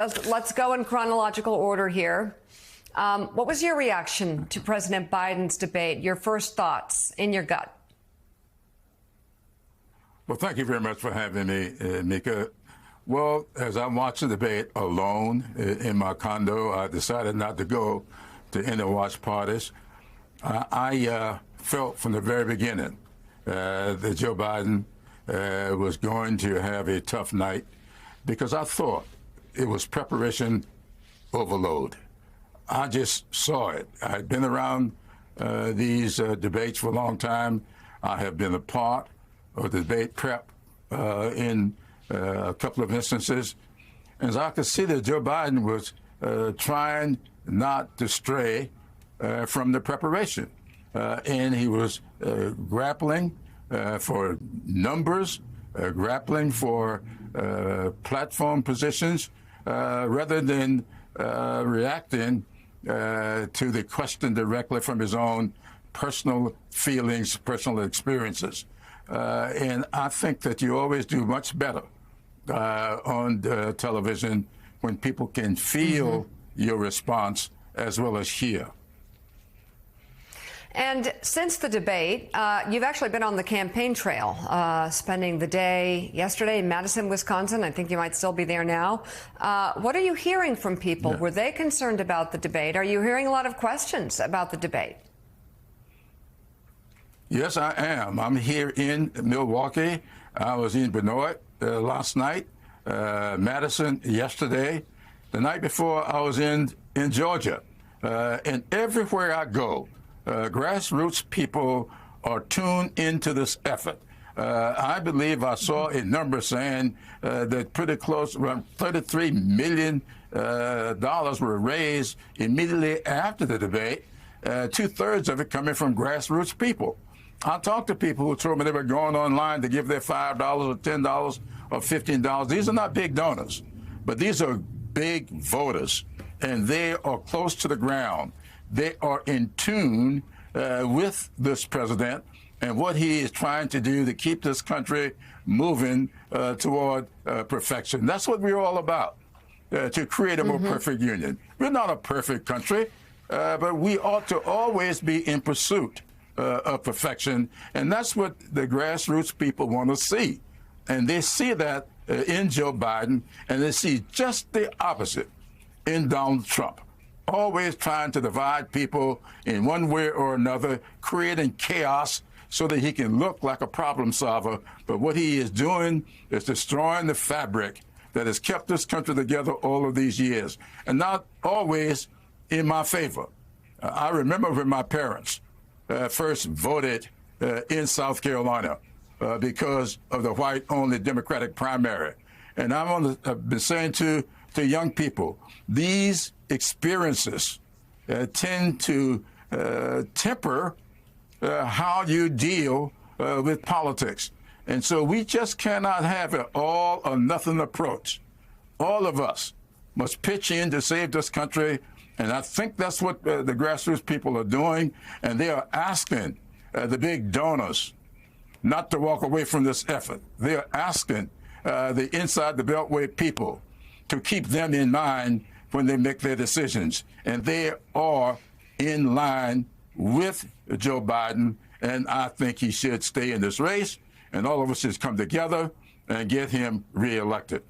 Let's go in chronological order here. What was your reaction to President Biden's debate? Your first thoughts in your gut? Well, thank you very much for having me, Mika. Well, as I watched the debate alone in my condo, I decided not to go to any watch parties. I felt from the very beginning that Joe Biden was going to have a tough night because I thought it was preparation overload. I just saw it. I'd been around these debates for a long time. I have been a part of the debate prep in a couple of instances. And I could see that Joe Biden was trying not to stray from the preparation. And he was grappling for numbers, grappling for platform positions, rather than reacting to the question directly from his own personal feelings, personal experiences. And I think that you always do much better on television when people can feel your response as well as hear. And since the debate, you've actually been on the campaign trail, spending the day yesterday in Madison, Wisconsin. I think you might still be there now. What are you hearing from people? Yeah. Were they concerned about the debate? Are you hearing a lot of questions about the debate? Yes, I am. I'm here in Milwaukee. I was in Benoit last night, Madison yesterday. The night before, I was in Georgia. And everywhere I go, grassroots people are tuned into this effort. I believe I saw a number saying that pretty close, around $33 million were raised immediately after the debate, 2/3 of it coming from grassroots people. I talked to people who told me they were going online to give their $5 or $10 or $15. These are not big donors, but these are big voters, and they are close to the ground. They are in tune with this president and what he is trying to do to keep this country moving toward perfection. That's what we're all about, to create a more perfect union. We're not a perfect country, but we ought to always be in pursuit of perfection. And that's what the grassroots people want to see. And they see that in Joe Biden, and they see just the opposite in Donald Trump. Always trying to divide people in one way or another, creating chaos so that he can look like a problem solver. But what he is doing is destroying the fabric that has kept this country together all of these years, and not always in my favor. I remember when my parents first voted in South Carolina because of the white-only Democratic primary. And I've been saying to young people, these experiences tend to temper how you deal with politics. And so we just cannot have an all or nothing approach. All of us must pitch in to save this country. And I think that's what the grassroots people are doing. And they are asking the big donors not to walk away from this effort. They are asking the inside the Beltway people to keep them in mind when they make their decisions. And they are in line with Joe Biden. And I think he should stay in this race. And all of us should come together and get him reelected.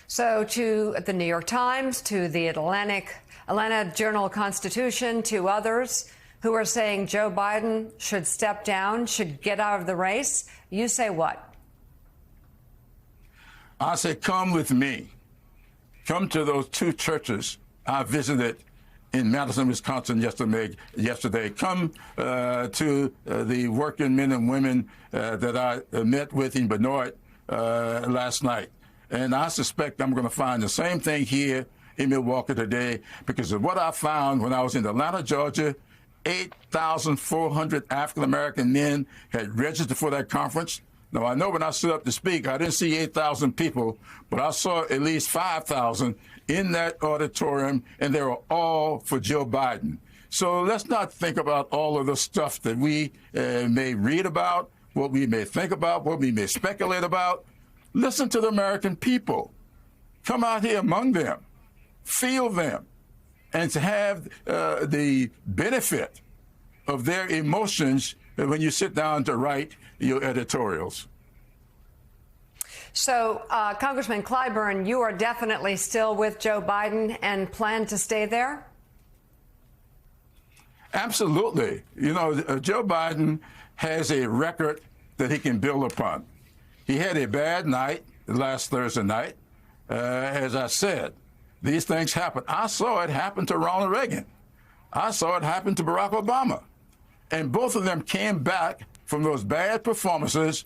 So to the New York Times, to the Atlanta Journal-Constitution, to others who are saying Joe Biden should step down, should get out of the race, you say what? I say, come with me. Come to those two churches I visited in Madison, Wisconsin yesterday. Come to the working men and women that I met with in Benoit last night. And I suspect I'm going to find the same thing here in Milwaukee today, because of what I found when I was in Atlanta, Georgia. 8,400 African-American men had registered for that conference. Now, I know when I stood up to speak, I didn't see 8,000 people, but I saw at least 5,000 in that auditorium, and they were all for Joe Biden. So let's not think about all of the stuff that we may read about, what we may think about, what we may speculate about. Listen to the American people. come out here among them, feel them, and to have the benefit of their emotions when you sit down to write your editorials. So, Congressman Clyburn, you are definitely still with Joe Biden and plan to stay there? Absolutely. You know, Joe Biden has a record that he can build upon. He had a bad night last Thursday night. As I said, these things happen. I saw it happen to Ronald Reagan. I saw it happen to Barack Obama. And both of them came back from those bad performances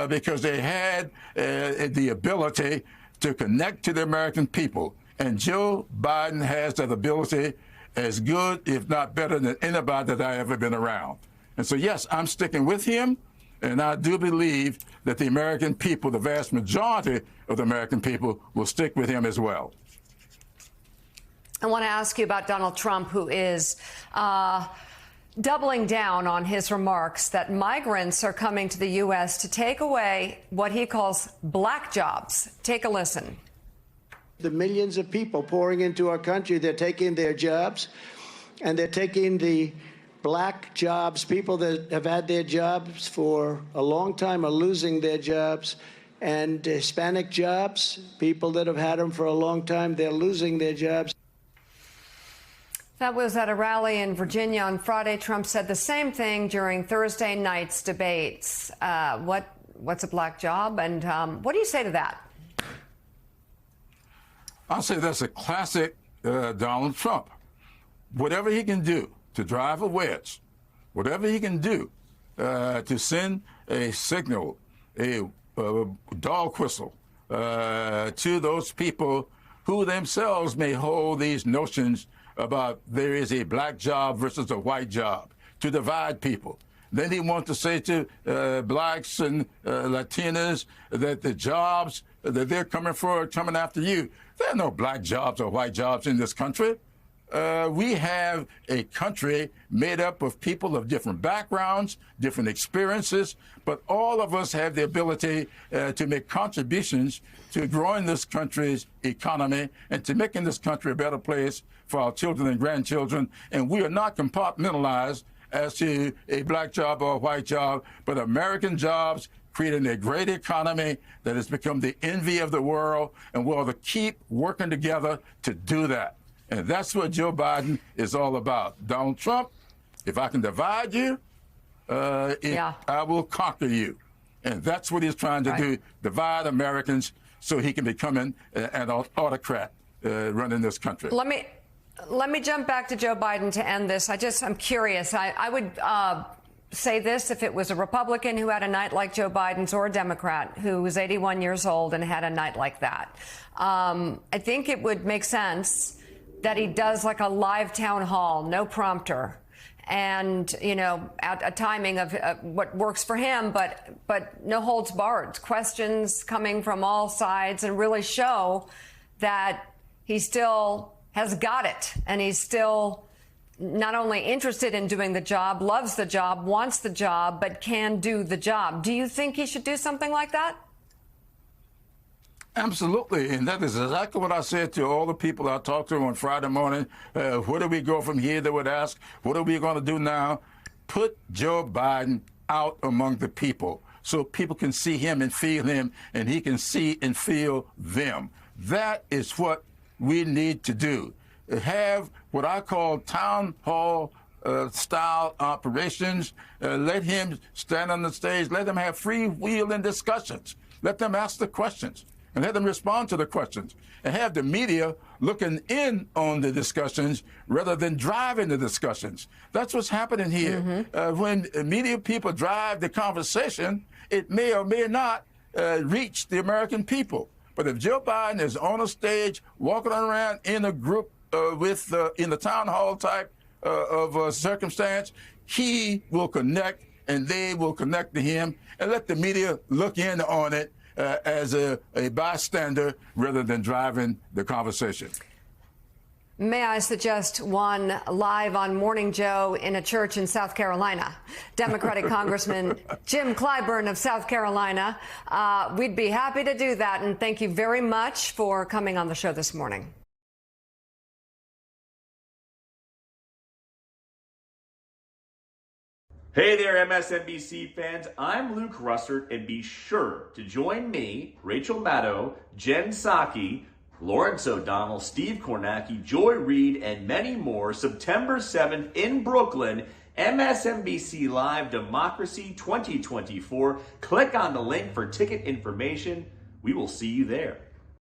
because they had the ability to connect to the American people. And Joe Biden has that ability as good, if not better, than anybody that I've ever been around. And so, yes, I'm sticking with him. And I do believe that the American people, the vast majority of the American people, will stick with him as well. I want to ask you about Donald Trump, who is doubling down on his remarks that migrants are coming to the U.S. to take away what he calls black jobs. Take a listen. The millions of people pouring into our country, they're taking their jobs, and they're taking the black jobs. People that have had their jobs for a long time are losing their jobs. And Hispanic jobs, people that have had them for a long time, they're losing their jobs. That was at a rally in Virginia on Friday. Trump said the same thing during Thursday night's debates. What's a black job? And what do you say to that? I'll say that's a classic Donald Trump. Whatever he can do to drive a wedge, whatever he can do to send a signal, a dog whistle to those people who themselves may hold these notions about there is a black job versus a white job, to divide people. Then he wants to say to blacks and Latinas that the jobs that they're coming for are coming after you. There are no black jobs or white jobs in this country. We have a country made up of people of different backgrounds, different experiences, but all of us have the ability to make contributions to growing this country's economy and to making this country a better place for our children and grandchildren. And we are not compartmentalized as to a black job or a white job, but American jobs creating a great economy that has become the envy of the world, and we'll have to keep working together to do that. And that's what Joe Biden is all about. Donald Trump, if I can divide you, I will conquer you. And that's what he's trying to do, divide Americans so he can become an autocrat running this country. Let me jump back to Joe Biden to end this. I'm curious. I would say this if it was a Republican who had a night like Joe Biden's or a Democrat who was 81 years old and had a night like that. I think it would make sense that he does like a live town hall, no prompter, and, you know, at a timing of what works for him, but no holds barred, questions coming from all sides, and really show that he still has got it, and he's still not only interested in doing the job, loves the job, wants the job, but can do the job. Do you think he should do something like that? Absolutely, and that is exactly what I said to all the people I talked to on Friday morning. Where do we go from here? They would ask, what are we going to do now? Put Joe Biden out among the people so people can see him and feel him, and he can see and feel them. That is what we need to do. Have what I call town hall style operations. Let him stand on the stage. Let them have freewheeling discussions. Let them ask the questions and let them respond to the questions, and have the media looking in on the discussions rather than driving the discussions. That's what's happening here. When media people drive the conversation, it may or may not reach the American people. But if Joe Biden is on a stage, walking around in a group in the town hall type of circumstance, he will connect, and they will connect to him, and let the media look in on it as a bystander rather than driving the conversation. May I suggest one live on Morning Joe in a church in South Carolina? Democratic Congressman Jim Clyburn of South Carolina. We'd be happy to do that, and thank you very much for coming on the show this morning. Hey there, MSNBC fans. I'm Luke Russert, and be sure to join me, Rachel Maddow, Jen Psaki, Lawrence O'Donnell, Steve Kornacki, Joy Reid, and many more September 7th in Brooklyn, MSNBC Live Democracy 2024. Click on the link for ticket information. We will see you there.